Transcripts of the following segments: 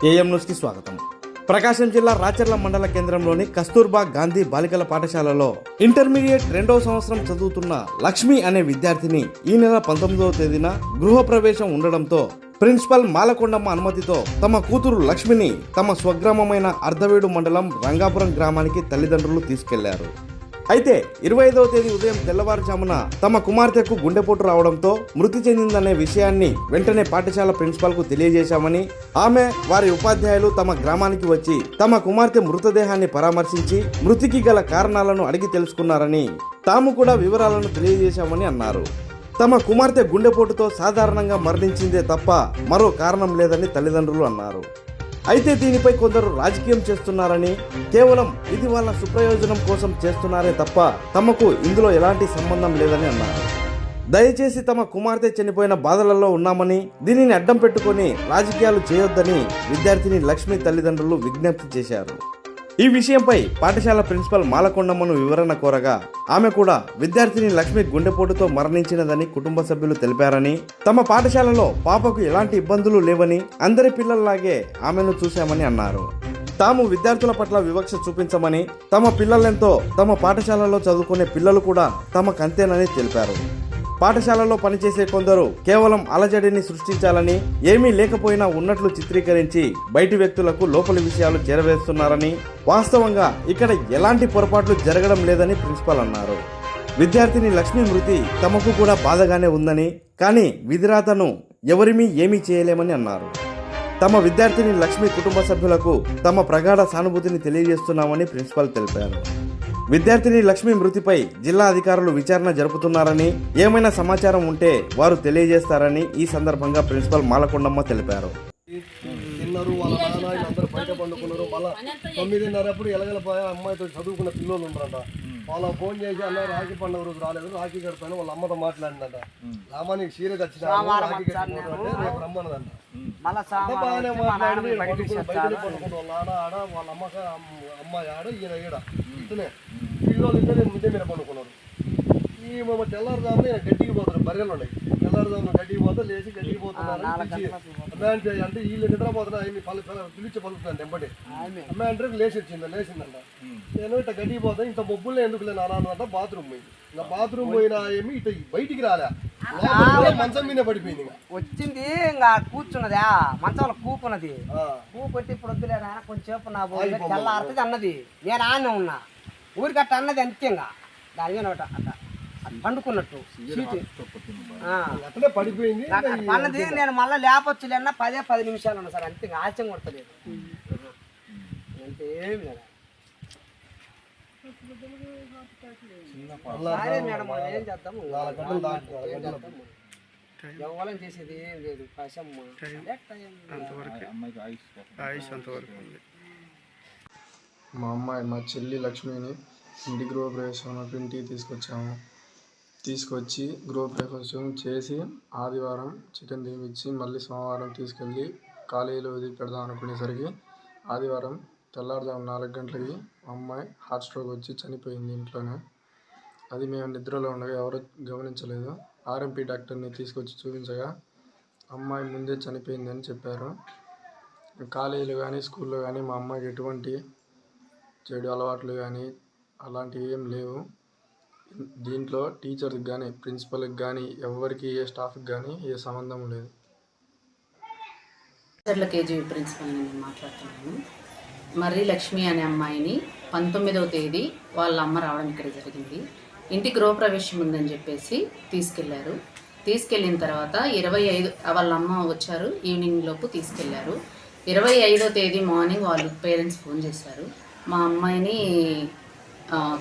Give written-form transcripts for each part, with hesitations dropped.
AM న్యూస్కి స్వాగతం. ప్రకాశం జిల్లా రాచర్ల మండల కేంద్రంలోని కస్తూర్బా గాంధీ బాలికల పాఠశాలలో ఇంటర్మీడియట్ 2వ సంవత్సరం చదువుతున్న లక్ష్మి అనే విద్యార్థిని ఈ నెల 19వ తేదీన గృహప్రవేశం ఉండడంతో ప్రిన్సిపల్ మాలకొండమ్మ అనుమతితో తమ కూతురు లక్ష్మిని తమ స్వగ్రామమైన అర్ధవేడు మండలం రంగాపురం గ్రామానికి తల్లిదండ్రులు తీసుకెళ్లారు. అయితే 25వ తేదీ ఉదయం తెల్లవారుజామున తమ కుమార్తెకు గుండెపోటు రావడంతో మృతి చెందిందనే విషయాన్ని వెంటనే పాఠశాల ప్రిన్సిపాల్ కు తెలియజేశామని, ఆమె వారి ఉపాధ్యాయులు తమ గ్రామానికి వచ్చి తమ కుమార్తె మృతదేహాన్ని పరామర్శించి మృతికి గల కారణాలను అడిగి తెలుసుకున్నారని, తాము కూడా వివరాలను తెలియజేశామని అన్నారు. తమ కుమార్తె గుండెపోటుతో సాధారణంగా మరణించిందే తప్ప మరో కారణం లేదని తల్లిదండ్రులు అన్నారు. అయితే దీనిపై కొందరు రాజకీయం చేస్తున్నారని, కేవలం ఇది వాళ్ళ సుప్రయోజనం కోసం చేస్తున్నారే తప్ప తమకు ఇందులో ఎలాంటి సంబంధం లేదని అన్నారు. దయచేసి తమ కుమార్తె చనిపోయిన బాధలలో ఉన్నామని, దీనిని అడ్డం పెట్టుకొని రాజకీయాలు చేయొద్దని విద్యార్థిని లక్ష్మి తల్లిదండ్రులు విజ్ఞప్తి చేశారు. ఈ విషయంపై పాఠశాల ప్రిన్సిపల్ మాలకొండమ్మను వివరణ కోరగా, ఆమె కూడా విద్యార్థిని లక్ష్మి గుండెపోటుతో మరణించినదని కుటుంబ సభ్యులు తెలిపారని, తమ పాఠశాలలో పాపకు ఎలాంటి ఇబ్బందులు లేవని, అందరి పిల్లల్లాగే ఆమెను చూశామని అన్నారు. తాము విద్యార్థుల పట్ల వివక్ష చూపించమని, తమ పిల్లలెంతో తమ పాఠశాలలో చదువుకునే పిల్లలు కూడా తమకంతేనని తెలిపారు. పాఠశాలలో పనిచేసే కొందరు కేవలం అలజడిని సృష్టించాలని, ఏమీ లేకపోయినా ఉన్నట్లు చిత్రీకరించి బయటి వ్యక్తులకు లోపలి విషయాలు చేరవేస్తున్నారని, వాస్తవంగా ఇక్కడ ఎలాంటి పొరపాట్లు జరగడం లేదని ప్రిన్సిపల్ అన్నారు. విద్యార్థిని లక్ష్మి మృతి తమకు కూడా బాధగానే ఉందని, కానీ విధిరాతను ఎవరిమీ ఏమీ చేయలేమని అన్నారు. తమ విద్యార్థిని లక్ష్మి కుటుంబ సభ్యులకు తమ ప్రగాఢ సానుభూతిని తెలియజేస్తున్నామని ప్రిన్సిపల్ తెలిపారు. విద్యార్థిని లక్ష్మి మృతిపై జిల్లా అధికారులు విచారణ జరుపుతున్నారని, ఏమైనా సమాచారం ఉంటే వారు తెలియజేస్తారని ఈ సందర్భంగా ప్రిన్సిపల్ మాలకొండమ్మ తెలిపారు. తిన్నారు, వాళ్ళ నాన్న అందరూ బయట పండుకున్నారు. మళ్ళీ 9:30 ఎలగలపోయా అమ్మాయితో చదువుకున్న పిల్లలు ఉన్నారంట. వాళ్ళ ఫోన్ చేసి అన్న రాఖీ పండుగ రోజు రాలేదు, రాఖీ కడతాను వాళ్ళ అమ్మతో మాట్లాడిందంట. రామానికి చీర కచ్చిన రాఖీ కట్టిపోతుంటే రేపు రమ్మన్నదంట. బాగానే మాట్లాడింది. బయట పండుకుంటూ వాళ్ళ నాన్న ఆడ, వాళ్ళ అమ్మాయి ఆడ, ఈయన ఈడ ఇతనే పిల్లలు ఇద్దరే ముందే మీద పండుకున్నారు. ఈ తెల్లారుదామున ఈయన గడ్డికి పోతారు, బర్రెలు ఉన్నాయి. తెల్లారుదామున గడ్డికి పోతే లేచి గడ్డికి పోతున్నారు అంటే వీళ్ళు నిద్రపోతున్నా పిలిచి పలుకుతాను ఎంబటి అమ్మాయి అంటే లేచిందంట. నేను ఇట్లా గడ్డికి పోతా, ఇంత మొబ్బుల్లో ఎందుకు లేని అన్నానంట. బాత్రూమ్ పోయింది. ఇంకా బాత్రూమ్ పోయినా ఏమి ఇట్లా బయటికి రాలే, మంచం మీద పడిపోయింది. వచ్చింది ఇంకా కూర్చున్నదా మంచంలో కూకున్నది. కూకొట్టి ఇప్పుడు వద్దులేదా కొంచెంసేపు నా తెల్లారుతుంది అన్నది. నేను ఆనే ఉన్నా ఊరికట్ట అన్నది అంతే. ఇంకా దాని మీద అట్ట పండుకున్నట్టు పడిపోయింది అన్నది. నేను మళ్ళీ లేపొచ్చు లేనా 10 నిమిషాలు ఉన్నా సార్, అంతే. ఇంకా ఆలస్యం కొడతలేదు అంతేమి లేదా. మేడం ఏం చేద్దాము, ఎవరం చేసేది ఏం లేదు. మా అమ్మాయి మా చెల్లి లక్ష్మిని ఇంటి గృహప్రవేశం ఇంటికి తీసుకొచ్చి గృహప్రవేశం చేసి ఆదివారం చికెన్ తినిపించి మళ్ళీ సోమవారం తీసుకెళ్ళి కాలేజీలో వదిలి పెడదాం అనుకునేసరికి ఆదివారం తెల్లారుజాము 4 గంటలకి అమ్మాయి హార్ట్ స్ట్రోక్ వచ్చి చనిపోయింది ఇంట్లోనే. అది మేము నిద్రలో ఉండగా ఎవరూ గమనించలేదు. ఆర్ఎంపీ డాక్టర్ని తీసుకొచ్చి చూపించగా అమ్మాయి ముందే చనిపోయిందని చెప్పారు. కాలేజీలో కానీ స్కూల్లో కానీ మా అమ్మాయికి ఎటువంటి చెడు అలవాట్లు కానీ అలాంటివి ఏం లేవు. దీంట్లో టీచర్కి కానీ ప్రిన్సిపల్కి కానీ ఎవరికి ఏ స్టాఫ్కి కానీ ఏ సంబంధం లేదు. కేజీ ప్రిన్సిపల్ నేను మాట్లాడుతున్నాను. మర్రి లక్ష్మి అనే అమ్మాయిని 19వ తేదీ వాళ్ళ అమ్మ రావడం ఇక్కడ జరిగింది. ఇంటి గృహప్రవేశం ఉందని చెప్పేసి తీసుకెళ్లారు. తీసుకెళ్ళిన తర్వాత 25 వాళ్ళ అమ్మ వచ్చారు, ఈవినింగ్ లోపు తీసుకెళ్లారు. 25వ తేదీ మార్నింగ్ వాళ్ళు పేరెంట్స్ ఫోన్ చేశారు. మా అమ్మాయిని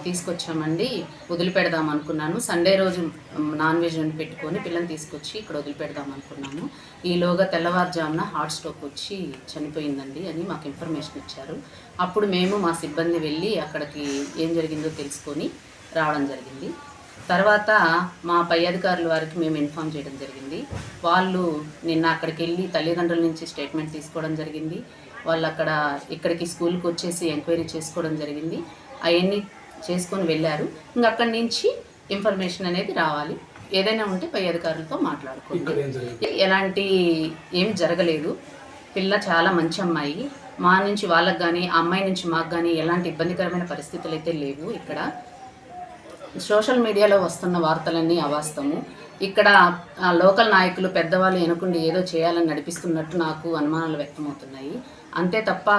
తీసుకొచ్చామండి, వదిలిపెడదాం అనుకున్నాను. సండే రోజు నాన్ వెజ్ వండి పెట్టుకొని పిల్లని తీసుకొచ్చి ఇక్కడ వదిలిపెడదాం అనుకున్నాము. ఈలోగా తెల్లవారుజామున హార్ట్ స్ట్రోక్ వచ్చి చనిపోయిందండి అని మాకు ఇన్ఫర్మేషన్ ఇచ్చారు. అప్పుడు మేము మా సిబ్బంది వెళ్ళి అక్కడికి ఏం జరిగిందో తెలుసుకొని రావడం జరిగింది. తర్వాత మా పై అధికారుల వారికి మేము ఇన్ఫామ్ చేయడం జరిగింది. వాళ్ళు నిన్న అక్కడికి వెళ్ళి తల్లిదండ్రుల నుంచి స్టేట్మెంట్ తీసుకోవడం జరిగింది. వాళ్ళు ఇక్కడికి స్కూల్కి వచ్చేసి ఎంక్వైరీ చేసుకోవడం జరిగింది. అవన్నీ చేసుకొని వెళ్ళారు. ఇంకా అక్కడి నుంచి ఇన్ఫర్మేషన్ అనేది రావాలి. ఏదైనా ఉంటే పై అధికారులతో మాట్లాడుకోండి. ఎలాంటి ఏం జరగలేదు. పిల్ల చాలా మంచి అమ్మాయి. మా నుంచి వాళ్ళకి కానీ ఆ అమ్మాయి నుంచి మాకు కానీ ఎలాంటి ఇబ్బందికరమైన పరిస్థితులు అయితే లేవు. ఇక్కడ సోషల్ మీడియాలో వస్తున్న వార్తలన్నీ అవాస్తవము. ఇక్కడ లోకల్ నాయకులు పెద్దవాళ్ళు ఎనుకుండి ఏదో చేయాలని నడిపిస్తున్నట్టు నాకు అనుమానాలు వ్యక్తమవుతున్నాయి. అంతే తప్ప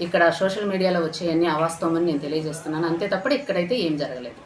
ఇక్కడ సోషల్ మీడియాలో వచ్చేవన్నీ అవాస్తవమని నేను తెలియజేస్తున్నాను. అంతే తప్ప ఇక్కడైతే ఏం జరగలేదు.